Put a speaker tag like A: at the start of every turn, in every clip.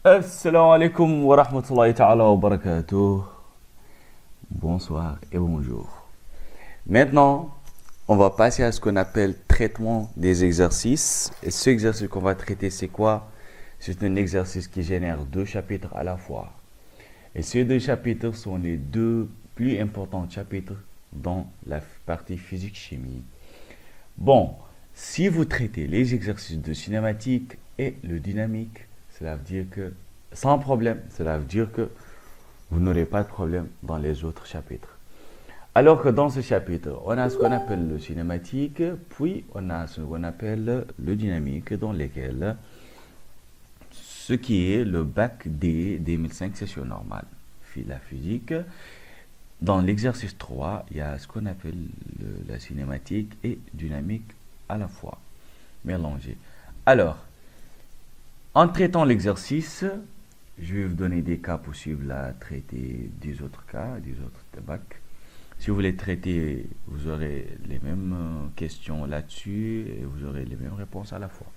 A: Assalamu alaikum wa rahmatullahi ta'ala wa barakatuh. Bonsoir et bonjour. Maintenant, on va passer à ce qu'on appelle traitement des exercices. Et ce exercice qu'on va traiter, c'est quoi? C'est un exercice qui génère deux chapitres à la fois. Et ces deux chapitres sont les deux plus importants chapitres dans la partie physique-chimie. Bon, si vous traitez les exercices de cinématique et le dynamique, cela veut dire que, sans problème, cela veut dire que vous n'aurez pas de problème dans les autres chapitres. Alors que dans ce chapitre, on a ce qu'on appelle le cinématique, puis on a ce qu'on appelle le dynamique, dans lesquels ce qui est le bac D 2005 session normale, la physique. Dans l'exercice 3, il y a ce qu'on appelle la cinématique et dynamique à la fois, mélangés. Alors, en traitant l'exercice, je vais vous donner des cas possibles à traiter des autres cas, des autres bacs. Si vous les traitez, vous aurez les mêmes questions là-dessus et vous aurez les mêmes réponses à la fois.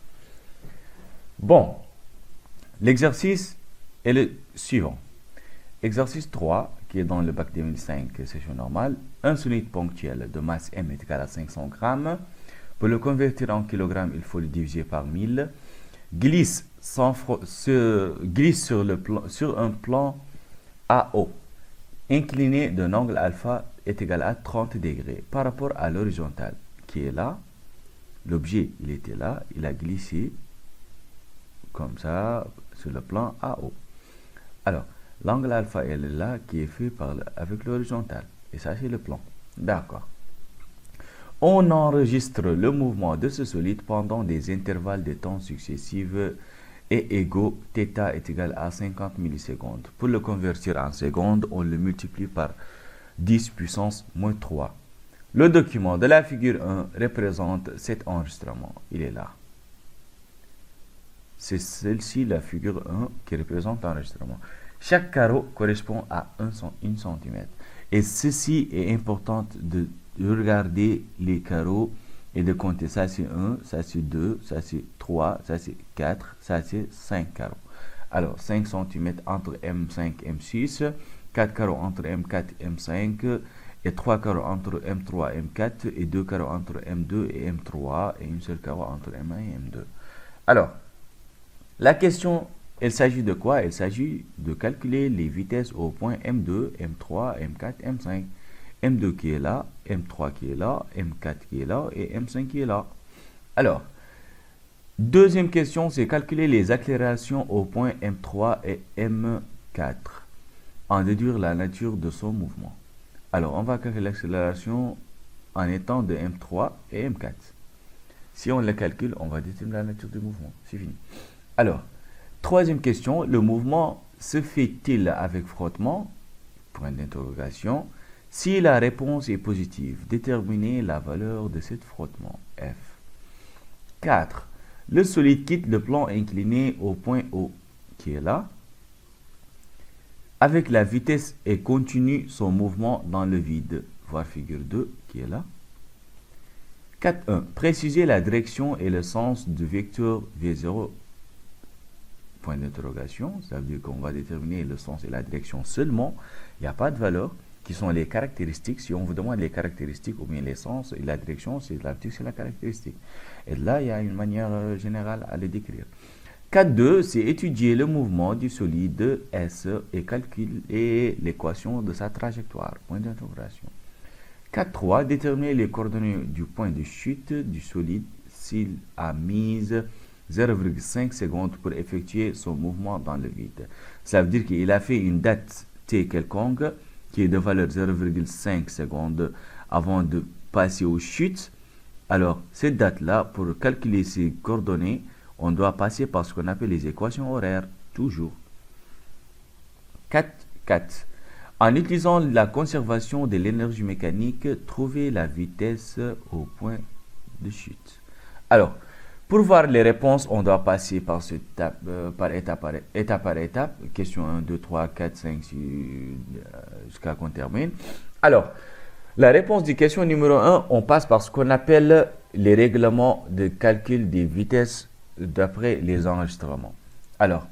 A: Bon, l'exercice est le suivant. Exercice 3, qui est dans le bac 2005, session normale. Un solide ponctuel de masse M est égal à 500 grammes. Pour le convertir en kilogrammes, il faut le diviser par 1000. Glisse sur un plan AO, incliné d'un angle alpha est égal à 30 degrés par rapport à l'horizontale qui est là. L'objet, il était là, il a glissé comme ça sur le plan AO. Alors, l'angle alpha, elle est là, qui est fait avec l'horizontale. Et ça, c'est le plan. D'accord. On enregistre le mouvement de ce solide pendant des intervalles de temps successifs et égaux. Θ est égal à 50 millisecondes. Pour le convertir en secondes, on le multiplie par 10 puissance moins 3. Le document de la figure 1 représente cet enregistrement. Il est là. C'est celle-ci, la figure 1, qui représente l'enregistrement. Chaque carreau correspond à 1 cm. Et ceci est important de regarder les carreaux et de compter. Ça c'est 1, ça c'est 2, ça c'est 3, ça c'est 4, ça c'est 5 carreaux. Alors 5 cm entre M5 et M6, 4 carreaux entre M4 et M5, et 3 carreaux entre M3 et M4, et 2 carreaux entre M2 et M3, et une seule carreau entre M1 et M2. Alors, la question, il s'agit de quoi? Il s'agit de calculer les vitesses au point M2, M3, M4, M5. M2 qui est là, M3 qui est là, M4 qui est là et M5 qui est là. Alors, deuxième question, c'est calculer les accélérations au point M3 et M4. En déduire la nature de son mouvement. Alors, on va calculer l'accélération en étant de M3 et M4. Si on le calcule, on va déterminer la nature du mouvement. C'est fini. Alors, troisième question, le mouvement se fait-il avec frottement? Point d'interrogation. Si la réponse est positive, déterminez la valeur de ce frottement, F. 4. Le solide quitte le plan incliné au point O, qui est là, avec la vitesse et continue son mouvement dans le vide, voir figure 2, qui est là. 4.1. Précisez la direction et le sens du vecteur V0, point d'interrogation. Ça veut dire qu'on va déterminer le sens et la direction seulement. Il n'y a pas de valeur qui sont les caractéristiques. Si on vous demande les caractéristiques ou bien les sens et la direction, c'est la caractéristique. Et là, il y a une manière générale à les décrire. 4.2, c'est étudier le mouvement du solide S et calculer l'équation de sa trajectoire. Point d'interrogation. 4.3, déterminer les coordonnées du point de chute du solide s'il a mis 0,5 secondes pour effectuer son mouvement dans le vide. Ça veut dire qu'il a fait une date T quelconque qui est de valeur 0,5 secondes avant de passer aux chutes. Alors, cette date-là, pour calculer ces coordonnées, on doit passer par ce qu'on appelle les équations horaires, toujours. 4. En utilisant la conservation de l'énergie mécanique, trouvez la vitesse au point de chute. Alors, pour voir les réponses, on doit passer par étape par étape. Question 1, 2, 3, 4, 5, 6, jusqu'à qu'on termine. Alors, la réponse de question numéro 1, on passe par ce qu'on appelle les règlements de calcul des vitesses d'après les enregistrements. Alors,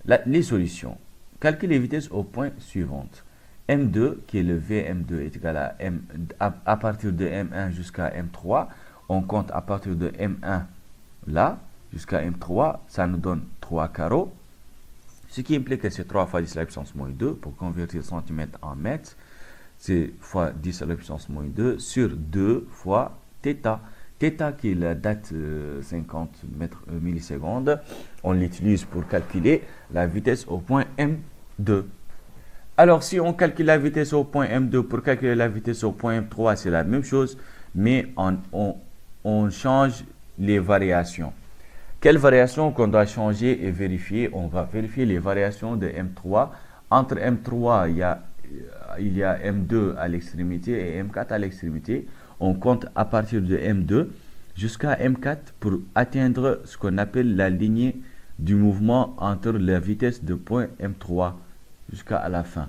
A: Les solutions. Calcule les vitesses aux points suivantes. M2, qui est le VM2, est égal à M, à partir de M1 jusqu'à M3. On compte à partir de M1 là, jusqu'à M3, ça nous donne 3 carreaux. Ce qui implique que c'est 3 fois 10 à la puissance moins 2 pour convertir centimètres en mètres. C'est fois 10 à la puissance moins 2 sur 2 fois θ. Θ qui est la date 50 millisecondes. On l'utilise pour calculer la vitesse au point M2. Alors si on calcule la vitesse au point M2 pour calculer la vitesse au point M3, c'est la même chose, mais on change les variations. Quelles variations qu'on doit changer et vérifier? On va vérifier les variations de M3. Entre M3, il y a M2 à l'extrémité et M4 à l'extrémité. On compte à partir de M2 jusqu'à M4 pour atteindre ce qu'on appelle la lignée du mouvement entre la vitesse de point M3 jusqu'à la fin.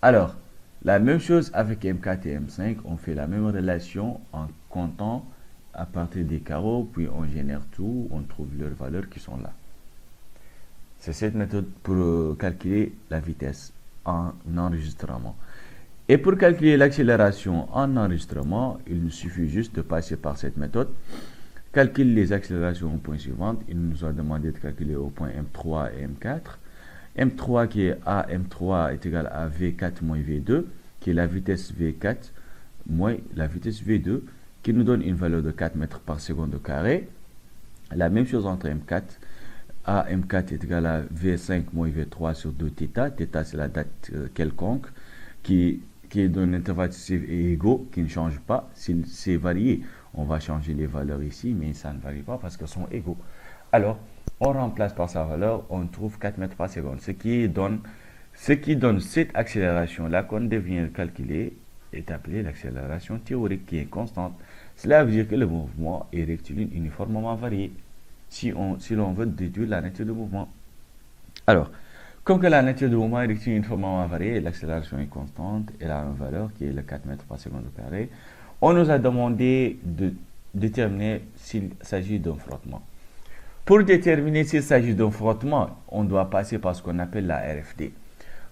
A: Alors, la même chose avec M4 et M5. On fait la même relation en comptant à partir des carreaux, puis on génère tout, on trouve leurs valeurs qui sont là. C'est cette méthode pour calculer la vitesse en enregistrement. Et pour calculer l'accélération en enregistrement, il nous suffit juste de passer par cette méthode. Calcule les accélérations au point suivant. Il nous a demandé de calculer au point M3 et M4. M3 qui est A, M3 est égal à V4 moins V2, qui est la vitesse V4 moins la vitesse V2, qui nous donne une valeur de 4 mètres par seconde au carré. La même chose entre M4. A, M4 est égal à V5 moins V3 sur 2θ. θ, c'est la date quelconque qui est d'un intervalle successif et égaux, qui ne change pas. S'il c'est varié, on va changer les valeurs ici, mais ça ne varie pas parce qu'elles sont égaux. Alors, on remplace par sa valeur, on trouve 4 mètres par seconde, ce qui donne cette accélération-là qu'on devient calculer est appelée l'accélération théorique qui est constante. Cela veut dire que le mouvement est rectiligne uniformément varié si l'on veut déduire la nature du mouvement. Alors, comme que la nature du mouvement est rectiligne uniformément variée, l'accélération est constante, elle a une valeur qui est le 4 mètres par seconde au carré, on nous a demandé de déterminer s'il s'agit d'un frottement. Pour déterminer s'il s'agit d'un frottement, on doit passer par ce qu'on appelle la RFD.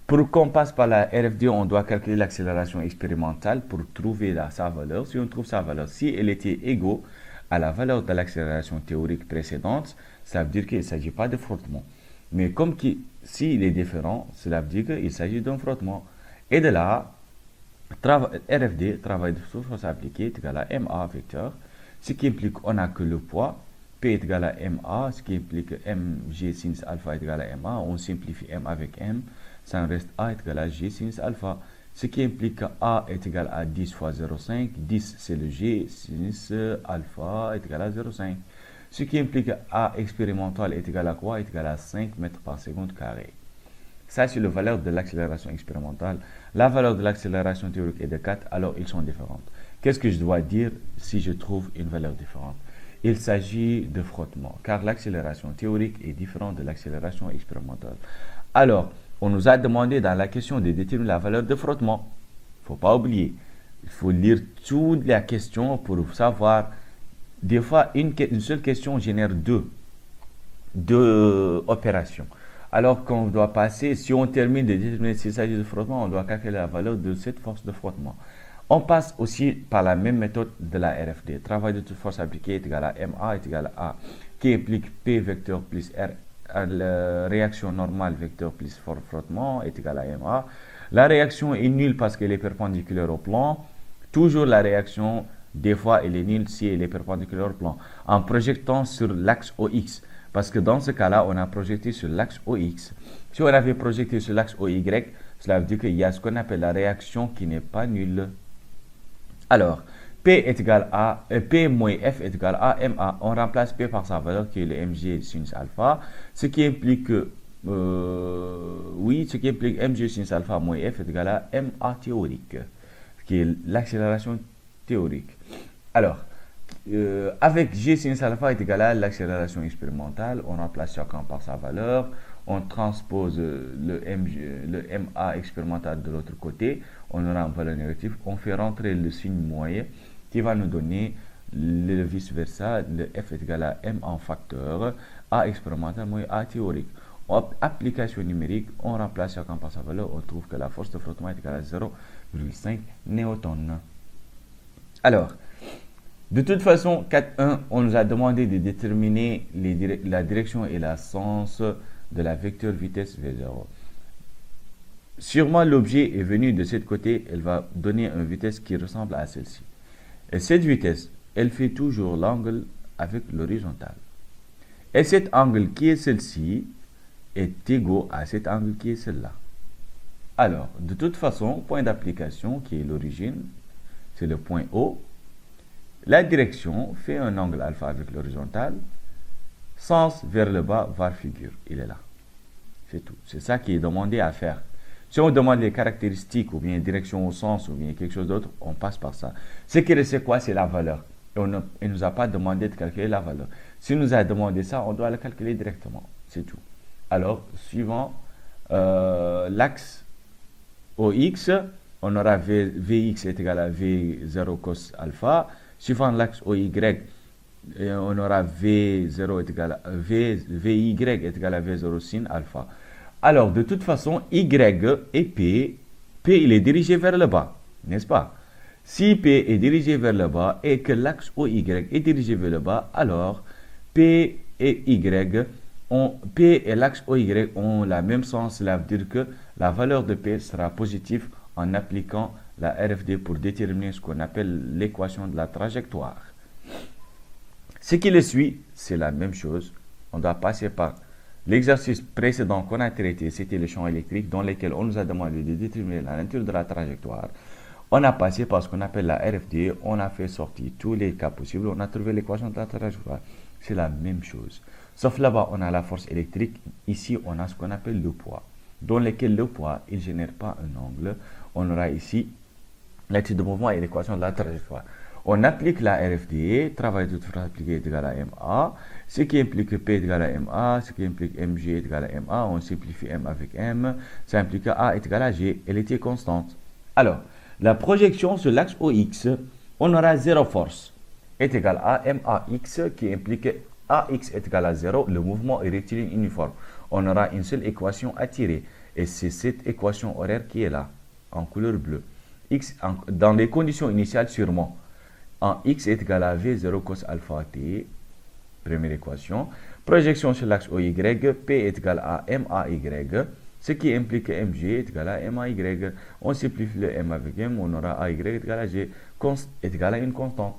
A: Pour qu'on passe par la RFD, on doit calculer l'accélération expérimentale pour trouver sa valeur. Si on trouve sa valeur, si elle était égale à la valeur de l'accélération théorique précédente, ça veut dire qu'il ne s'agit pas de frottement. Mais comme s'il est différent, cela veut dire qu'il s'agit d'un frottement. Et de là, RFD, travail de force appliquée, est égal à MA vecteur, ce qui implique qu'on n'a que le poids. P est égal à MA, ce qui implique mg sinus alpha est égal à MA. On simplifie M avec M, ça en reste A est égal à G sinus alpha. Ce qui implique que A est égal à 10 fois 0,5. 10 c'est le G sinus alpha est égal à 0,5. Ce qui implique que A expérimental est égal à quoi? Est égal à 5 mètres par seconde carré. Ça c'est la valeur de l'accélération expérimentale. La valeur de l'accélération théorique est de 4, alors ils sont différentes. Qu'est-ce que je dois dire si je trouve une valeur différente? Il s'agit de frottement, car l'accélération théorique est différente de l'accélération expérimentale. Alors, on nous a demandé dans la question de déterminer la valeur de frottement. Il ne faut pas oublier, il faut lire toute la question pour savoir. Des fois, une seule question génère deux opérations. Alors qu'on doit passer, si on termine de déterminer s'il s'agit de frottement, on doit calculer la valeur de cette force de frottement. On passe aussi par la même méthode de la RFD. Travail de toute force appliquée est égal à MA est égal à A, qui implique P vecteur plus R. La réaction normale vecteur plus frottement est égal à MA. La réaction est nulle parce qu'elle est perpendiculaire au plan. Toujours la réaction, des fois, elle est nulle si elle est perpendiculaire au plan. En projetant sur l'axe OX. Parce que dans ce cas-là, on a projeté sur l'axe OX. Si on avait projeté sur l'axe OY, cela veut dire qu'il y a ce qu'on appelle la réaction qui n'est pas nulle. Alors, P est égal à P moins F est égal à MA. On remplace P par sa valeur qui est le mg sinus alpha, ce qui implique que mg sinus alpha moins F est égal à MA théorique, qui est l'accélération théorique. Alors, avec g sinus alpha est égal à l'accélération expérimentale, on remplace chacun par sa valeur. On transpose le MA expérimental de l'autre côté, on aura une valeur négative, on fait rentrer le signe moyen qui va nous donner le vice-versa, le F est égal à M en facteur, A expérimental moins A théorique. application numérique, on remplace chacun par sa valeur, on trouve que la force de frottement est égale à 0,5 newton. Alors, de toute façon, 4.1, on nous a demandé de déterminer la direction et le sens de la vecteur vitesse V0. Sûrement, l'objet est venu de ce côté, elle va donner une vitesse qui ressemble à celle-ci. Et cette vitesse, elle fait toujours l'angle avec l'horizontale. Et cet angle qui est celle-ci est égal à cet angle qui est celle-là. Alors, de toute façon, point d'application qui est l'origine, c'est le point O. La direction fait un angle alpha avec l'horizontale. Sens vers le bas, var figure, il est là. C'est tout. C'est ça qui est demandé à faire. Si on demande les caractéristiques, ou bien direction au sens, ou bien quelque chose d'autre, on passe par ça. Ce qui reste, c'est quoi? C'est la valeur. Et il ne nous a pas demandé de calculer la valeur. S'il nous a demandé ça, on doit le calculer directement. C'est tout. Alors, suivant l'axe OX, on aura Vx est égal à V0 cos alpha. Suivant l'axe OY, on aura V0 est égal à Vy est égal à V0 sin alpha. Alors, de toute façon, Y et P il est dirigé vers le bas, n'est-ce pas? Si P est dirigé vers le bas et que l'axe OY est dirigé vers le bas, alors P et l'axe OY ont le même sens. Cela veut dire que la valeur de P sera positive en appliquant la RFD pour déterminer ce qu'on appelle l'équation de la trajectoire. Ce qui le suit, c'est la même chose. On doit passer par l'exercice précédent qu'on a traité, c'était le champ électrique dans lequel on nous a demandé de déterminer la nature de la trajectoire. On a passé par ce qu'on appelle la RFD, on a fait sortir tous les cas possibles, on a trouvé l'équation de la trajectoire. C'est la même chose. Sauf là-bas, on a la force électrique. Ici, on a ce qu'on appelle le poids, dans lequel le poids, il ne génère pas un angle. On aura ici l'attitude de mouvement et l'équation de la trajectoire. On applique la RFD, travail de toute force appliquée est égal à MA, ce qui implique que P est égal à MA, ce qui implique MG est égal à MA, on simplifie M avec M, ça implique que A est égal à G, elle était constante. Alors, la projection sur l'axe OX, on aura 0 force, est égal à MAX, qui implique que AX est égal à 0, le mouvement est rectiligne uniforme. On aura une seule équation à tirer, et c'est cette équation horaire qui est là, en couleur bleue. X, dans les conditions initiales sûrement, en x est égal à v0 cos alpha t, première équation. Projection sur l'axe OY, P est égal à MAY, ce qui implique que MG est égal à MAY. On simplifie le M avec M, on aura AY est égal à G, est égal à une constante.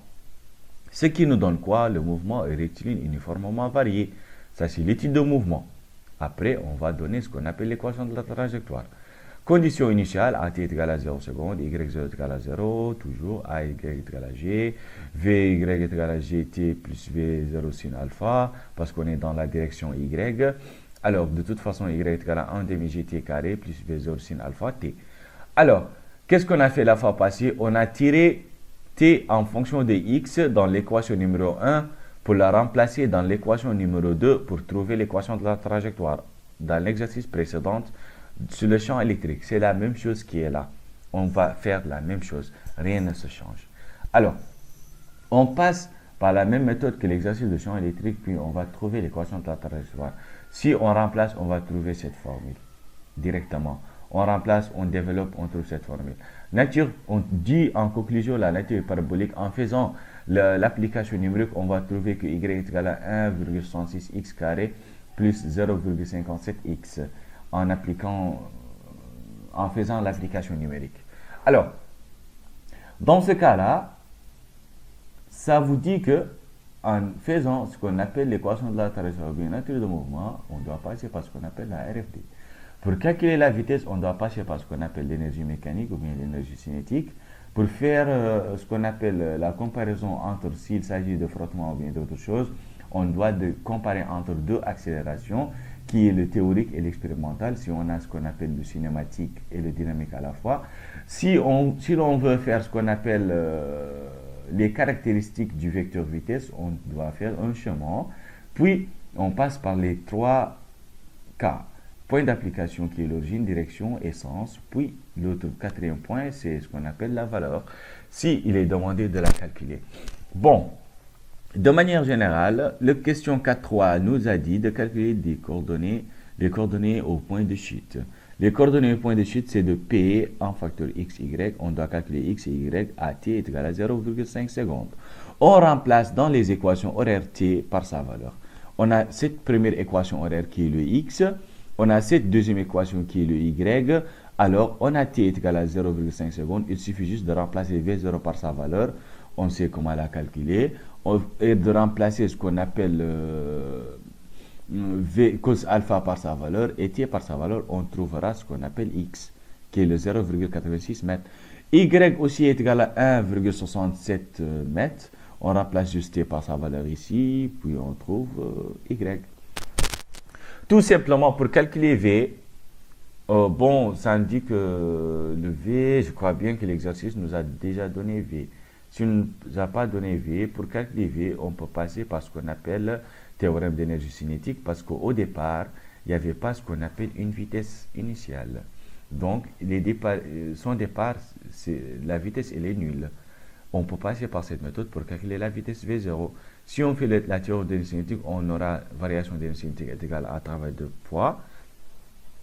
A: Ce qui nous donne quoi? Le mouvement est rectiligne uniformément varié. Ça, c'est l'étude de mouvement. Après, on va donner ce qu'on appelle l'équation de la trajectoire. Condition initiale, AT est égal à 0 secondes, Y0 est égal à 0, toujours AY est égal à G, VY est égal à GT plus V0 sin alpha, parce qu'on est dans la direction Y. Alors, de toute façon, Y est égal à 1 demi GT carré plus V0 sin alpha T. Alors, qu'est-ce qu'on a fait la fois passée? On a tiré T en fonction de X dans l'équation numéro 1 pour la remplacer dans l'équation numéro 2 pour trouver l'équation de la trajectoire. Dans l'exercice précédent, sur le champ électrique, c'est la même chose qui est là. On va faire la même chose. Rien ne se change. Alors, on passe par la même méthode que l'exercice de champ électrique, puis on va trouver l'équation de la trajectoire. Si on remplace, on va trouver cette formule directement. On remplace, on développe, on trouve cette formule. Nature, on dit en conclusion la nature parabolique. En faisant l'application numérique, on va trouver que y est égal à 1,66x carré plus 0,57x. En faisant l'application numérique. Alors, dans ce cas-là, ça vous dit que en faisant ce qu'on appelle l'équation de la trajectoire de nature de mouvement, on doit passer par ce qu'on appelle la RFD. Pour calculer la vitesse, on doit passer par ce qu'on appelle l'énergie mécanique ou bien l'énergie cinétique. Pour faire ce qu'on appelle la comparaison entre s'il s'agit de frottement ou bien d'autres choses, on doit comparer entre deux accélérations, qui est le théorique et l'expérimental, si on a ce qu'on appelle le cinématique et le dynamique à la fois. Si l'on veut faire ce qu'on appelle les caractéristiques du vecteur vitesse, on doit faire un chemin, puis on passe par les 3 cas. Point d'application qui est l'origine, direction, essence, puis l'autre quatrième point, c'est ce qu'on appelle la valeur, si il est demandé de la calculer. Bon. De manière générale, la question 4.3 nous a dit de calculer des coordonnées les coordonnées au point de chute. Les coordonnées au point de chute, c'est de P en facteur x, y. On doit calculer x et y à t est égal à 0,5 secondes. On remplace dans les équations horaires t par sa valeur. On a cette première équation horaire qui est le x. On a cette deuxième équation qui est le y. Alors, on a t est égal à 0,5 secondes. Il suffit juste de remplacer V0 par sa valeur. On sait comment la calculer. Et de remplacer ce qu'on appelle V cos alpha par sa valeur et t par sa valeur, on trouvera ce qu'on appelle x, qui est le 0,86 mètres. Y aussi est égal à 1,67 mètres. On remplace juste t par sa valeur ici, puis on trouve y. Tout simplement pour calculer v, bon, ça indique que le v, je crois bien que l'exercice nous a déjà donné v. Si on ne nous a pas donné v, pour calculer v, on peut passer par ce qu'on appelle théorème d'énergie cinétique, parce qu'au départ, il n'y avait pas ce qu'on appelle une vitesse initiale. Donc, son départ, la vitesse, elle est nulle. On peut passer par cette méthode pour calculer la vitesse V0. Si on fait la théorie d'énergie cinétique, on aura variation d'énergie cinétique est égale à travail de poids.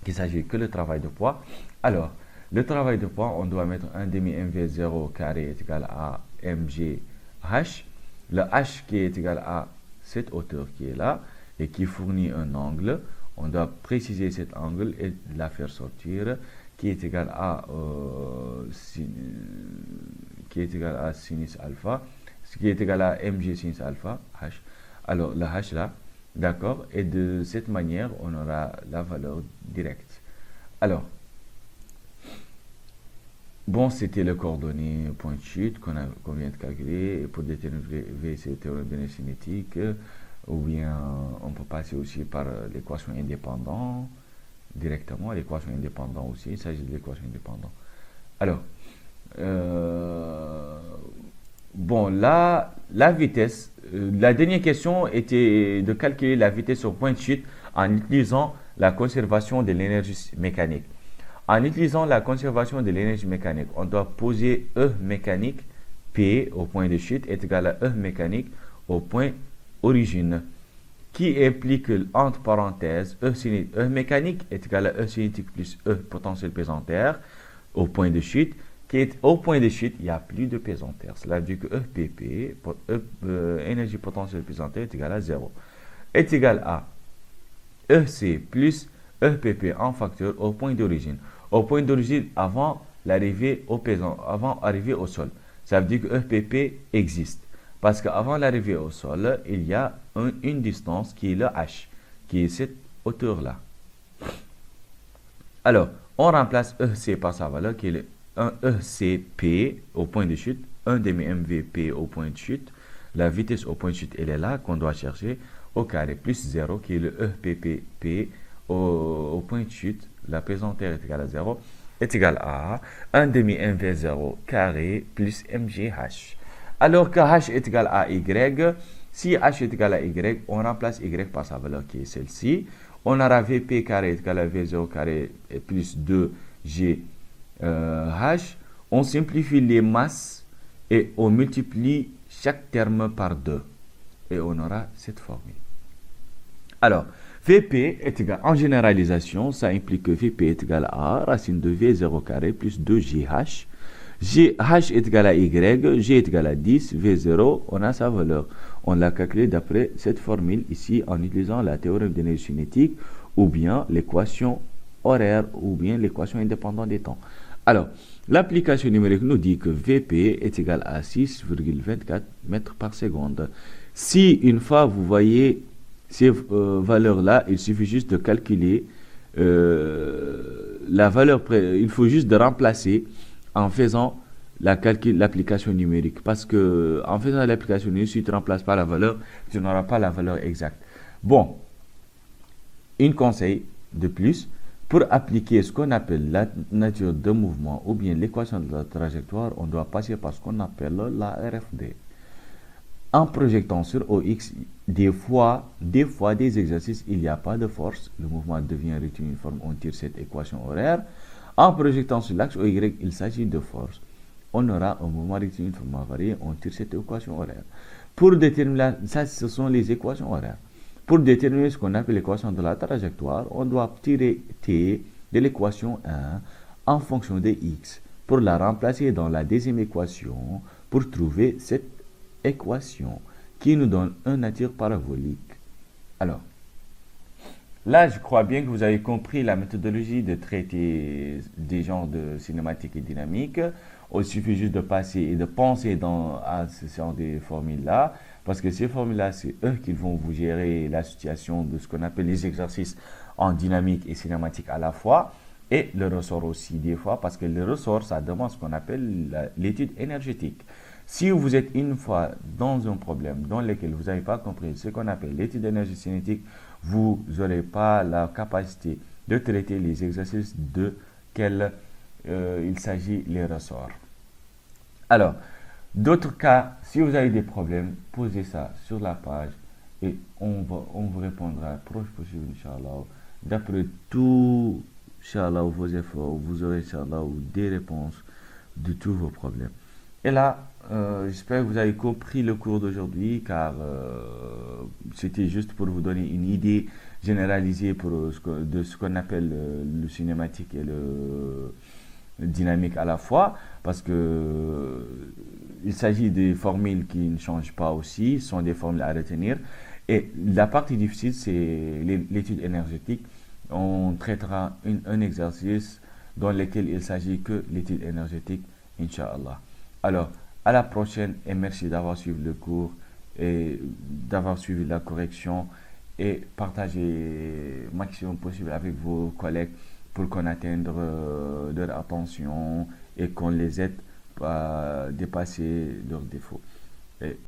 A: Il ne s'agit que le travail de poids. Alors, le travail de poids, on doit mettre 1 demi mv0 carré est égal à mgh. Le h qui est égal à cette hauteur qui est là et qui fournit un angle. On doit préciser cet angle et la faire sortir, qui est égal à sinus alpha, ce qui est égal à mg sinus alpha, h. Alors, le h là, d'accord, et de cette manière, on aura la valeur directe. Alors, bon, c'était le coordonnées point de chute qu'on vient de calculer. Et pour déterminer V, c'est le théorème d'énergie cinétique. Ou bien, on peut passer aussi par l'équation indépendante, directement. L'équation indépendante aussi, il s'agit de l'équation indépendante. Alors, bon, là, la vitesse, la dernière question était de calculer la vitesse au point de chute en utilisant la conservation de l'énergie mécanique. En utilisant la conservation de l'énergie mécanique, on doit poser E mécanique P au point de chute est égal à E mécanique au point origine, qui implique entre parenthèses E mécanique est égal à E cinétique plus E potentiel pesantaire au point de chute, qui est au point de chute, il n'y a plus de pesantaire. Cela veut dire que EPP, énergie potentielle pesantaire, est égal à 0. Est égal à EC plus EPP en facteur au point d'origine. Au point d'origine avant l'arrivée avant arriver au sol. Ça veut dire que EPP existe. Parce qu'avant l'arrivée au sol, il y a une distance qui est le h, qui est cette hauteur-là. Alors, on remplace EC par sa valeur, qui est un ECP au point de chute, 1 demi mvp au point de chute. La vitesse au point de chute, elle est là, qu'on doit chercher, au carré, plus 0, qui est le EPP au point de chute. La pesanteur est égale à 0, est égal à 1 demi mv0 carré plus mgh. Alors que h est égal à y, si h est égal à y, on remplace y par sa valeur qui est celle-ci. On aura vp carré est égal à v0 carré plus 2g h. On simplifie les masses et on multiplie chaque terme par 2. Et on aura cette formule. Alors, Vp est égal, en généralisation, ça implique que Vp est égal à racine de V0 carré plus 2GH. GH est égal à Y, G est égal à 10, V0, on a sa valeur. On l'a calculé d'après cette formule ici en utilisant la théorème d'énergie cinétique ou bien l'équation horaire ou bien l'équation indépendante des temps. Alors, l'application numérique nous dit que Vp est égal à 6,24 mètres par seconde. Si une fois vous voyez ces valeurs-là, il suffit juste de calculer la valeur, il faut juste de remplacer en faisant l'application numérique. Parce que en faisant l'application numérique, si tu ne remplaces pas la valeur, tu n'auras pas la valeur exacte. Bon, un conseil de plus, pour appliquer ce qu'on appelle la nature de mouvement ou bien l'équation de la trajectoire, on doit passer par ce qu'on appelle la RFD. En projetant sur OX, des fois des exercices, il n'y a pas de force, le mouvement devient rectiliforme, on tire cette équation horaire. En projetant sur l'axe OY, il s'agit de force. On aura un mouvement rectiliforme varié, on tire cette équation horaire. Pour déterminer ça, ce sont les équations horaires. Pour déterminer ce qu'on appelle l'équation de la trajectoire, on doit tirer t de l'équation 1 en fonction de x pour la remplacer dans la deuxième équation pour trouver cette équation qui nous donne un nature parabolique. Alors, là, je crois bien que vous avez compris la méthodologie de traiter des genres de cinématique et dynamique. Il suffit juste de passer et de penser à ce genre de formules-là, parce que ces formules-là, c'est eux qui vont vous gérer la situation de ce qu'on appelle les exercices en dynamique et cinématique à la fois, et le ressort aussi des fois, parce que le ressort, ça demande ce qu'on appelle l'étude énergétique. Si vous êtes une fois dans un problème dans lequel vous n'avez pas compris ce qu'on appelle l'étude d'énergie cinétique, vous n'aurez pas la capacité de traiter les exercices de quels il s'agit les ressorts. Alors, d'autres cas, si vous avez des problèmes, posez ça sur la page et on vous répondra proche possible, Inch'Allah. D'après tout, Inch'Allah, vos efforts, vous aurez, Inch'Allah, des réponses de tous vos problèmes. Et là, j'espère que vous avez compris le cours d'aujourd'hui, car c'était juste pour vous donner une idée généralisée de ce qu'on appelle le cinématique et le dynamique à la fois, parce que il s'agit des formules qui ne changent pas aussi, ce sont des formules à retenir. Et la partie difficile, c'est l'étude énergétique. On traitera un exercice dans lequel il s'agit que l'étude énergétique, Inch'Allah. Alors, à la prochaine et merci d'avoir suivi le cours et d'avoir suivi la correction et partagez maximum possible avec vos collègues pour qu'on atteigne leur attention et qu'on les aide à dépasser leurs défauts. Et